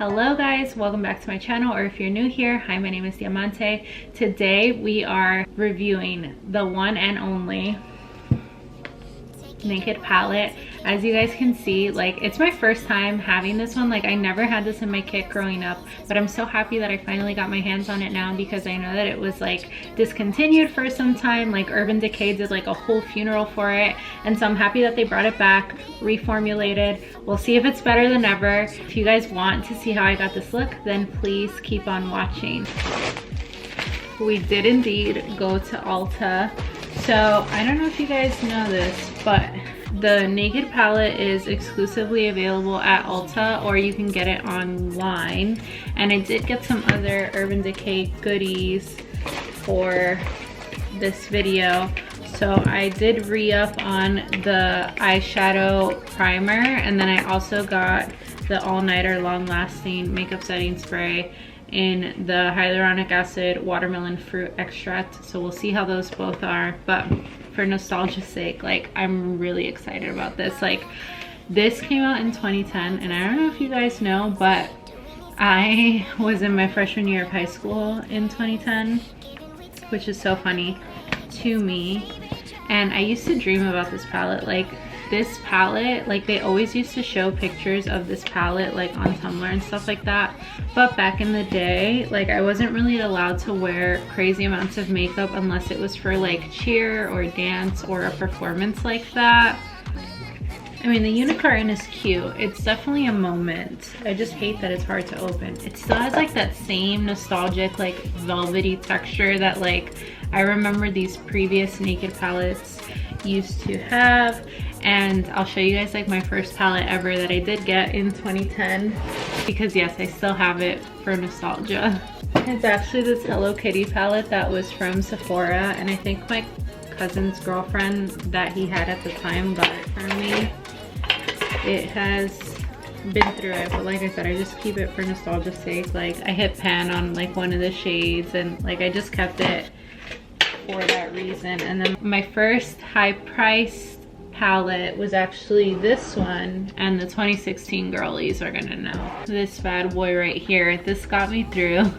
Hello guys, welcome back to my channel, or if you're new here, hi, my name is Diamante. Today we are reviewing the one and only Naked palette. As you guys can see, like, it's my first time having this one. Like, I never had this in my kit growing up, but I'm so happy that I finally got my hands on it now, because I know that it was like discontinued for some time. Like Urban Decay did like a whole funeral for it, and so I'm happy that they brought it back, reformulated. We'll see if it's better than ever. If you guys want to see how I got this look, then please keep on watching. We did indeed go to Ulta. So I don't know if you guys know this, but the Naked palette is exclusively available at Ulta, or you can get it online. And I did get some other Urban Decay goodies for this video. So I did re-up on the eyeshadow primer, and then I also got the all-nighter long-lasting makeup setting spray in the hyaluronic acid watermelon fruit extract. So we'll see how those both are, but for nostalgia's sake, like, I'm really excited about this. Like, this came out in 2010, and I don't know if you guys know, but I was in my freshman year of high school in 2010, which is so funny to me. And I used to dream about this palette. Like, this palette, like, they always used to show pictures of this palette like on Tumblr and stuff like that, but back in the day, like, I wasn't really allowed to wear crazy amounts of makeup unless it was for like cheer or dance or a performance like that. I mean, the unicorn is cute. It's definitely a moment. I just hate that it's hard to open. It still has like that same nostalgic, like, velvety texture that, like, I remember these previous Naked palettes used to have. And I'll show you guys like my first palette ever that I did get in 2010, because yes, I still have it for nostalgia. It's actually this Hello Kitty palette that was from Sephora, and I think my cousin's girlfriend that he had at the time got it for me. It has been through it, but like I said, I just keep it for nostalgia's sake. Like, I hit pan on like one of the shades, and like, I just kept it for that reason. And then my first high priced palette was actually this one, and the 2016 girlies are gonna know. This bad boy right here, this got me through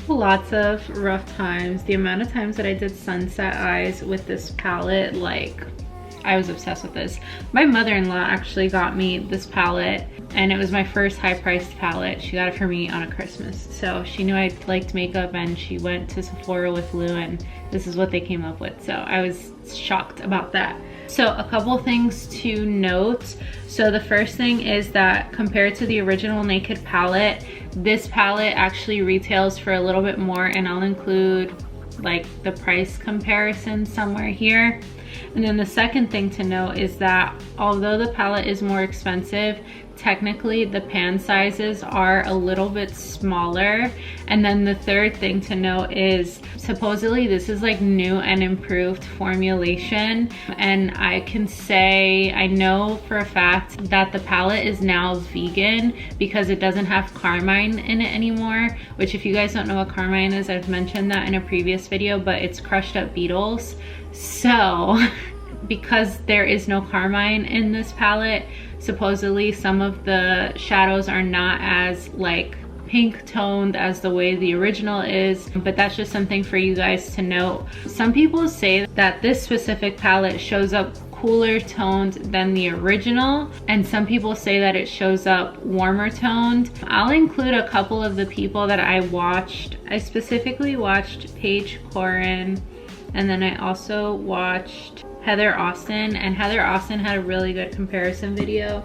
lots of rough times. The amount of times that I did sunset eyes with this palette, like, I was obsessed with this. My mother-in-law actually got me this palette, and it was my first high-priced palette. She got it for me on a Christmas. So she knew I liked makeup, and she went to Sephora with Lou, and this is what they came up with. So I was shocked about that. So a couple things to note. So the first thing is that compared to the original Naked palette, this palette actually retails for a little bit more, and I'll include like the price comparison somewhere here. And then the second thing to note is that although the palette is more expensive, technically the pan sizes are a little bit smaller. And then the third thing to note is supposedly this is like new and improved formulation, and I can say I know for a fact that the palette is now vegan because it doesn't have carmine in it anymore, which, if you guys don't know what carmine is, I've mentioned that in a previous video, but it's crushed up beetles. So because there is no carmine in this palette, supposedly some of the shadows are not as like pink toned as the way the original is, but that's just something for you guys to note. Some people say that this specific palette shows up cooler toned than the original, and some people say that it shows up warmer toned. I'll include a couple of the people that I watched. I specifically watched Paige Corin, and then I also watched Heather Austin, and Heather Austin had a really good comparison video,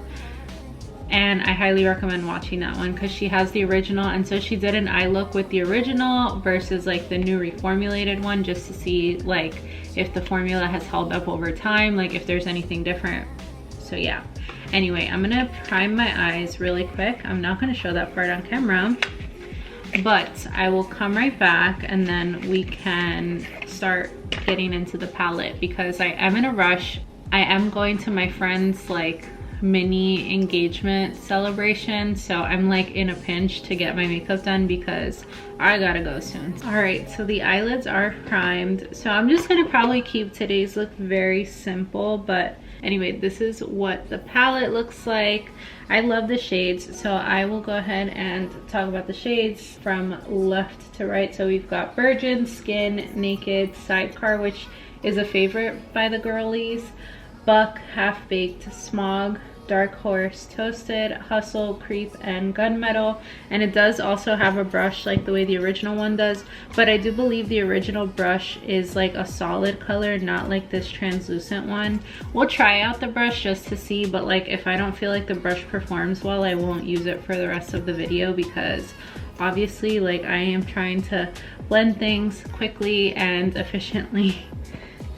and I highly recommend watching that one because she has the original, and so she did an eye look with the original versus like the new reformulated one, just to see like if the formula has held up over time, like if there's anything different. So yeah, anyway, I'm gonna prime my eyes really quick. I'm not gonna show that part on camera, but I will come right back, and then we can start getting into the palette because I am in a rush. I am going to my friend's like mini engagement celebration, so I'm like in a pinch to get my makeup done because I gotta go soon. All right, so the eyelids are primed, so I'm just gonna probably keep today's look very simple, but anyway, this is what the palette looks like. I love the shades, so I will go ahead and talk about the shades from left to right. So we've got Virgin, Skin, Naked, Sidecar, which is a favorite by the girlies, Buck, Half Baked, Smog, Dark Horse, Toasted, Hustle, Creep, and Gunmetal. And it does also have a brush like the way the original one does, but I do believe the original brush is like a solid color, not like this translucent one. We'll try out the brush just to see, but like if I don't feel like the brush performs well, I won't use it for the rest of the video because obviously like I am trying to blend things quickly and efficiently.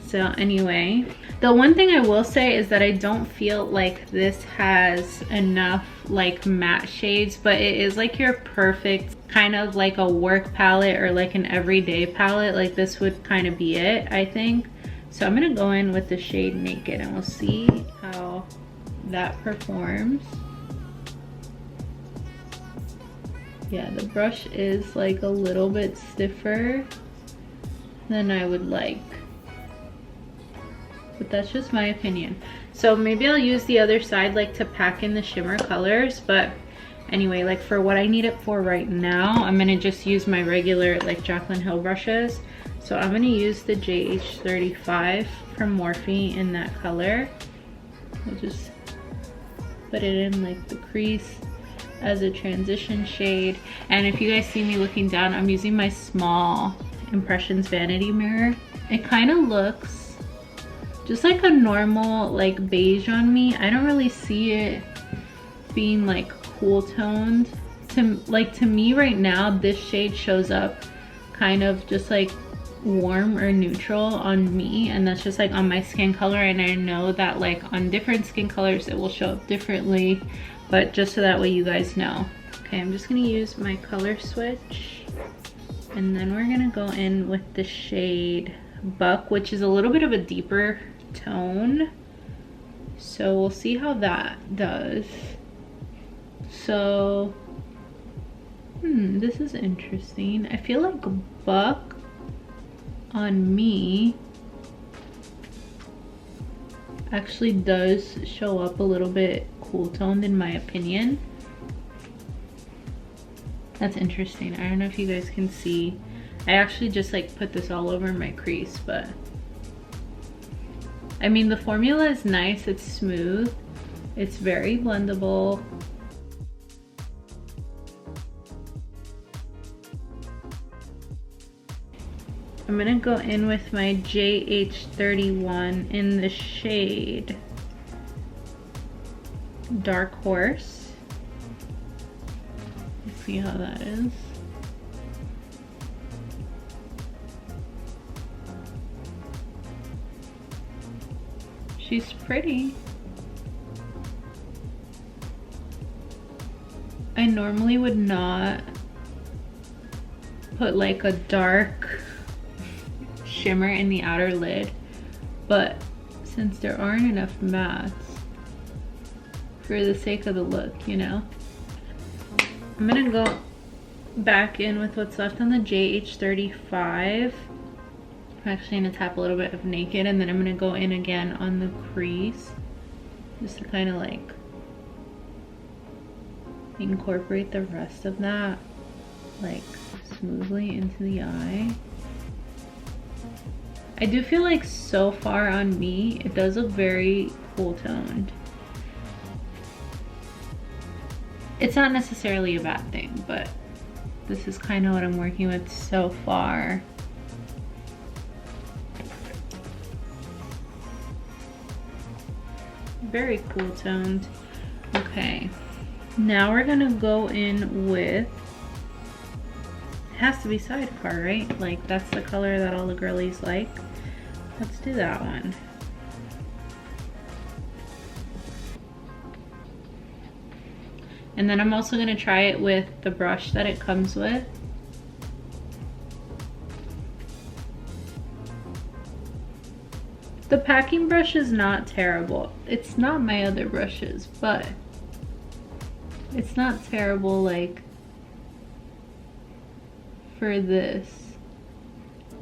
So anyway, the one thing I will say is that I don't feel like this has enough like matte shades, but it is like your perfect kind of like a work palette or like an everyday palette. Like this would kind of be it, I think. So I'm gonna go in with the shade Naked and we'll see how that performs. Yeah, the brush is like a little bit stiffer than I would like, but that's just my opinion. So maybe I'll use the other side like to pack in the shimmer colors, but anyway, like for what I need it for right now, I'm gonna just use my regular like Jaclyn Hill brushes. So I'm gonna use the JH35 from Morphe in that color. I'll just put it in like the crease as a transition shade. And if you guys see me looking down, I'm using my small Impressions vanity mirror. It kind of looks just like a normal like beige on me. I don't really see it being like cool toned. To me right now, this shade shows up kind of just like warm or neutral on me, and that's just like on my skin color, and I know that like on different skin colors it will show up differently, but just so that way you guys know. Okay, I'm just gonna use my color switch, and then we're gonna go in with the shade Buck, which is a little bit of a deeper tone, so we'll see how that does. So this is interesting. I feel like Buck on me actually does show up a little bit cool toned in my opinion. That's interesting. I don't know if you guys can see. I actually just like put this all over my crease, but I mean the formula is nice, it's smooth, it's very blendable. I'm gonna go in with my JH31 in the shade Dark Horse. Let's see how that is. She's pretty. I normally would not put like a dark shimmer in the outer lid, but since there aren't enough mattes, for the sake of the look, you know, I'm gonna go back in with what's left on the JH35. I'm actually gonna tap a little bit of Naked, and then I'm gonna go in again on the crease just to kind of like incorporate the rest of that like smoothly into the eye. I do feel like so far on me, it does look very cool toned. It's not necessarily a bad thing, but this is kind of what I'm working with so far. Very cool toned. Okay, now we're gonna go in with, it has to be Sidecar, right? Like that's the color that all the girlies like. Let's do that one. And then I'm also gonna try it with the brush that it comes with. The packing brush is not terrible. It's not my other brushes, but it's not terrible like for this.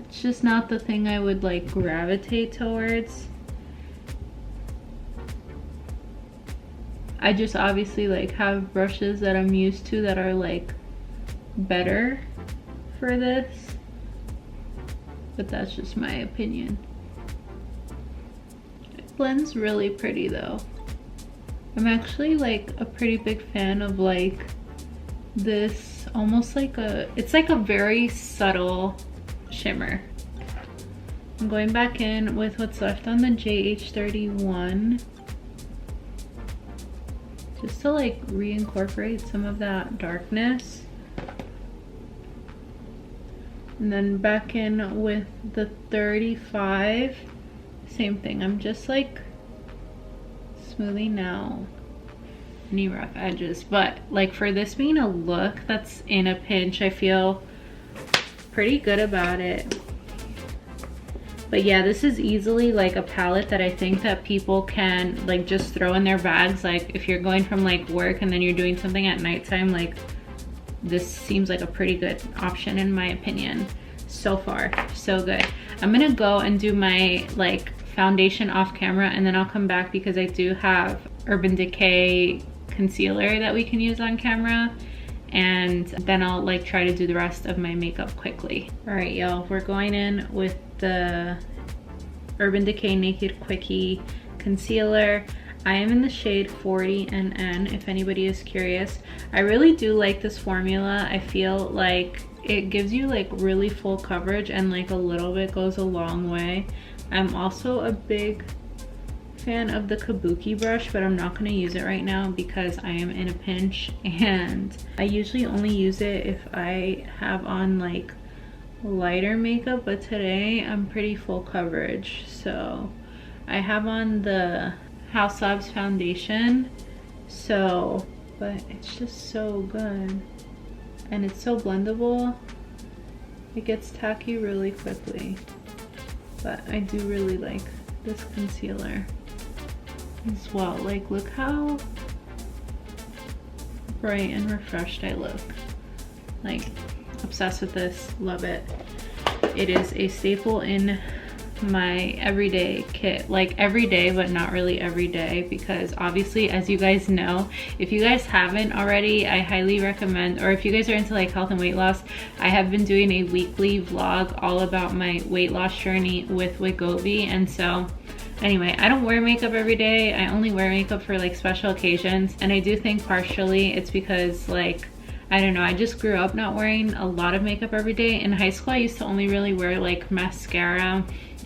It's just not the thing I would like gravitate towards. I just obviously like have brushes that I'm used to that are like better for this, but that's just my opinion. It blends really pretty though. I'm actually like a pretty big fan of like this, almost like it's like a very subtle shimmer. I'm going back in with what's left on the JH31 just to like reincorporate some of that darkness. And then back in with the 35, same thing. I'm just like smoothing out any rough edges, but like for this being a look that's in a pinch, I feel pretty good about it. But yeah, this is easily like a palette that I think that people can like just throw in their bags. Like if you're going from like work and then you're doing something at nighttime, like this seems like a pretty good option in my opinion. So far, so good. I'm gonna go and do my like foundation off camera, and then I'll come back because I do have Urban Decay concealer that we can use on camera, and then I'll like try to do the rest of my makeup quickly. All right, y'all, we're going in with the Urban Decay Naked Quickie concealer. I am in the shade 40 NN, if anybody is curious. I really do like this formula. I feel like it gives you like really full coverage, and like a little bit goes a long way. I'm also a big fan of the Kabuki brush, but I'm not going to use it right now because I am in a pinch, and I usually only use it if I have on like lighter makeup, but today I'm pretty full coverage. So I have on the HAUS foundation, so but it's just so good and it's so blendable. It gets tacky really quickly, but I do really like this concealer as well. Like, look how bright and refreshed I look. Like, obsessed with this, love it. It is a staple in my everyday kit, like every day, but not really every day, because obviously, as you guys know, if you guys haven't already, I highly recommend, or if you guys are into like health and weight loss, I have been doing a weekly vlog all about my weight loss journey with Wegovy. And so anyway, I don't wear makeup every day. I only wear makeup for like special occasions, and I do think partially it's because like, I don't know, I just grew up not wearing a lot of makeup every day. In high school, I used to only really wear like mascara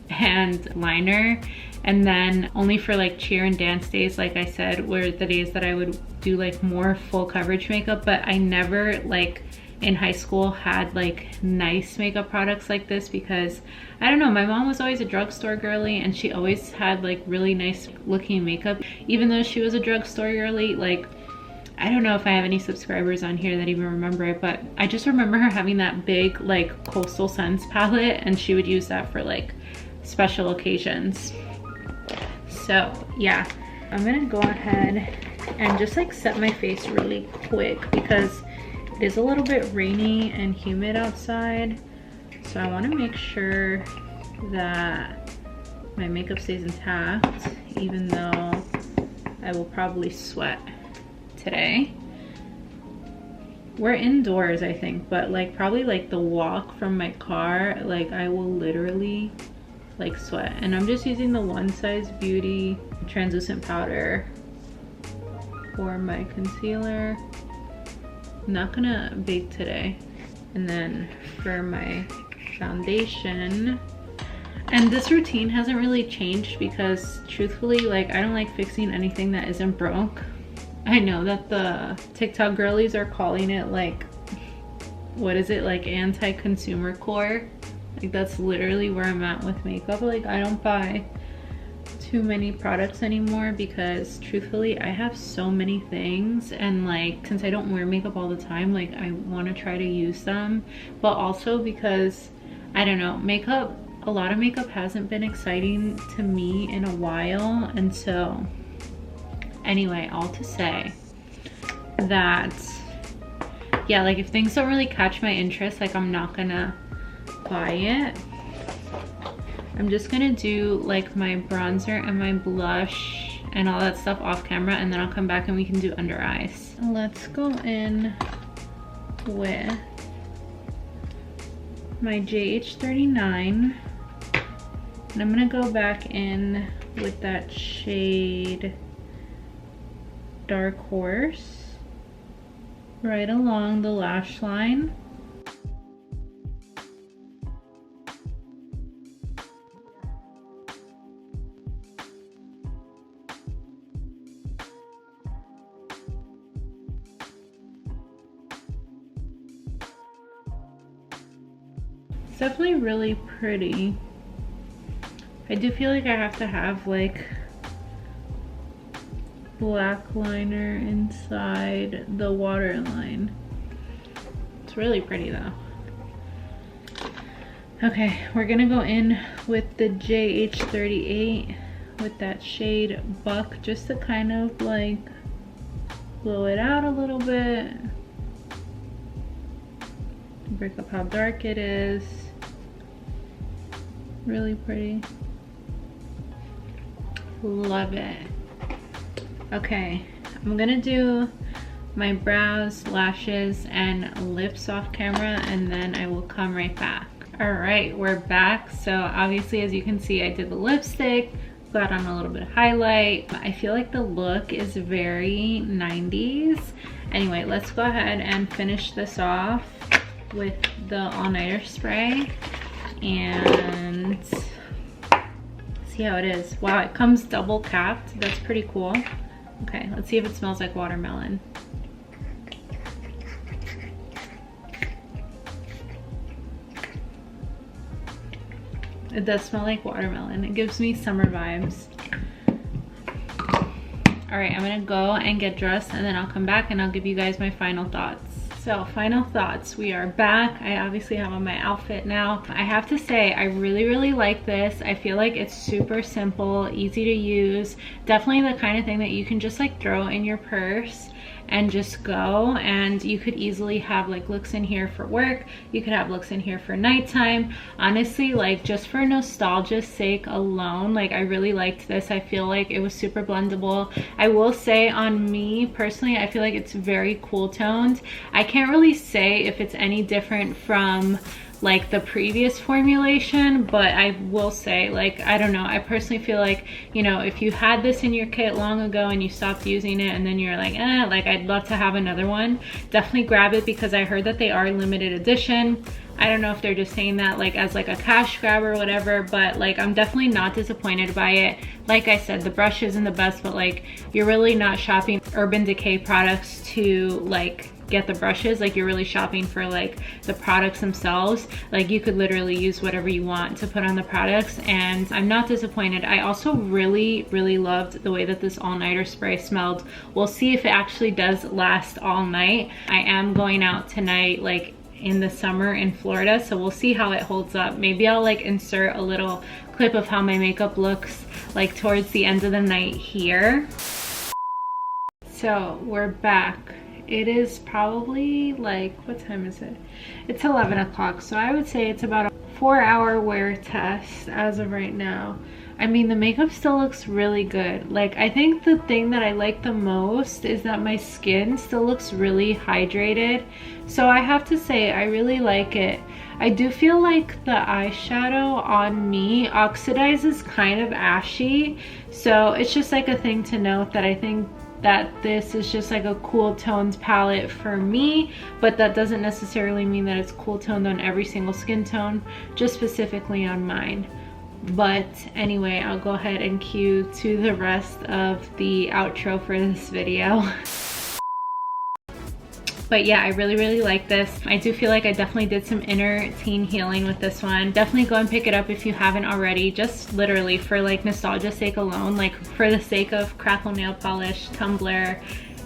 and liner, and then only for like cheer and dance days, like I said, were the days that I would do like more full coverage makeup. But I never, like in high school, had like nice makeup products like this, because I don't know, my mom was always a drugstore girly, and she always had like really nice looking makeup. Even though she was a drugstore girly, like I don't know if I have any subscribers on here that even remember it, but I just remember her having that big like Coastal Scents palette, and she would use that for like special occasions. So yeah, I'm gonna go ahead and just like set my face really quick because it is a little bit rainy and humid outside. So I want to make sure that my makeup stays intact, even though I will probably sweat today. We're indoors, I think, but like probably like the walk from my car, like I will literally like sweat. And I'm just using the One Size Beauty translucent powder for my concealer. I'm not gonna bake today. And then for my foundation, and this routine hasn't really changed because truthfully, like I don't like fixing anything that isn't broke. I know that the TikTok girlies are calling it like, what is it, like anti-consumer core? Like that's literally where I'm at with makeup. Like I don't buy too many products anymore because truthfully I have so many things, and like since I don't wear makeup all the time, like I want to try to use them, but also because I don't know, makeup a lot of makeup hasn't been exciting to me in a while, and so anyway, all to say that yeah, like if things don't really catch my interest, like I'm not gonna buy it. I'm just gonna do like my bronzer and my blush and all that stuff off camera, and then I'll come back and we can do under eyes. Let's go in with my JH39, and I'm gonna go back in with that shade Dark Horse right along the lash line. It's definitely really pretty. I do feel like I have to have like black liner inside the waterline. It's really pretty though. Okay, we're gonna go in with the JH38 with that shade Buck, just to kind of like blow it out a little bit, break up how dark it is. Really pretty. Love it. Okay, I'm gonna do my brows, lashes, and lips off camera, and then I will come right back. All right, we're back. So obviously, as you can see, I did the lipstick, got on a little bit of highlight. I feel like the look is very 90s. Anyway, let's go ahead and finish this off with the all-nighter spray and see how it is. Wow, it comes double capped. That's pretty cool. Okay, let's see if it smells like watermelon. It does smell like watermelon. It gives me summer vibes. All right, I'm gonna go and get dressed, and then I'll come back and I'll give you guys my final thoughts. So final thoughts, we are back. I obviously have on my outfit now. I have to say, I really like this. I feel like it's super simple, easy to use. Definitely the kind of thing that you can just like throw in your purse and just go, and you could easily have like looks in here for work. You could have looks in here for nighttime. Honestly, like just for nostalgia's sake alone, like I really liked this. I feel like it was super blendable. I will say on me personally, I feel like it's very cool toned. I can't really say if it's any different from like the previous formulation, but I will say, like, I don't know, I personally feel like, you know, if you had this in your kit long ago and you stopped using it and then you're like, like I'd love to have another one, definitely grab it, because I heard that they are limited edition. I don't know if they're just saying that like as like a cash grab or whatever, but like I'm definitely not disappointed by it. Like I said, the brush isn't the best, but like you're really not shopping Urban Decay products to like get the brushes. Like you're really shopping for like the products themselves. Like you could literally use whatever you want to put on the products, and I'm not disappointed. I also really loved the way that this all-nighter spray smelled. We'll see if it actually does last all night. I am going out tonight, like in the summer in Florida, so we'll see how it holds up. Maybe I'll like insert a little clip of how my makeup looks like towards the end of the night here. So we're back. It is probably like, what time is it? It's 11 o'clock, so I would say it's about a 4-hour wear test as of right now. I mean, the makeup still looks really good. Like, I think the thing that I like the most is that my skin still looks really hydrated. So I have to say, I really like it. I do feel like the eyeshadow on me oxidizes kind of ashy. So it's just like a thing to note, that I think that this is just like a cool toned palette for me, but that doesn't necessarily mean that it's cool toned on every single skin tone, just specifically on mine. But anyway, I'll go ahead and cue to the rest of the outro for this video. But yeah, I really like this. I do feel like I definitely did some inner teen healing with this one. Definitely go and pick it up if you haven't already, just literally for like nostalgia's sake alone, like for the sake of Crackle nail polish, tumbler,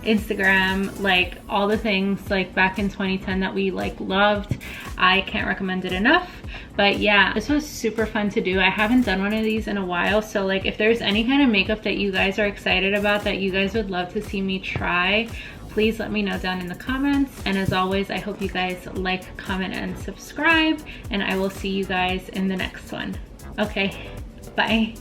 Instagram, like all the things like back in 2010 that we like loved. I can't recommend it enough. But yeah, this was super fun to do. I haven't done one of these in a while, so like if there's any kind of makeup that you guys are excited about that you guys would love to see me try, please let me know down in the comments. And as always, I hope you guys like, comment, and subscribe, and I will see you guys in the next one. Okay, bye.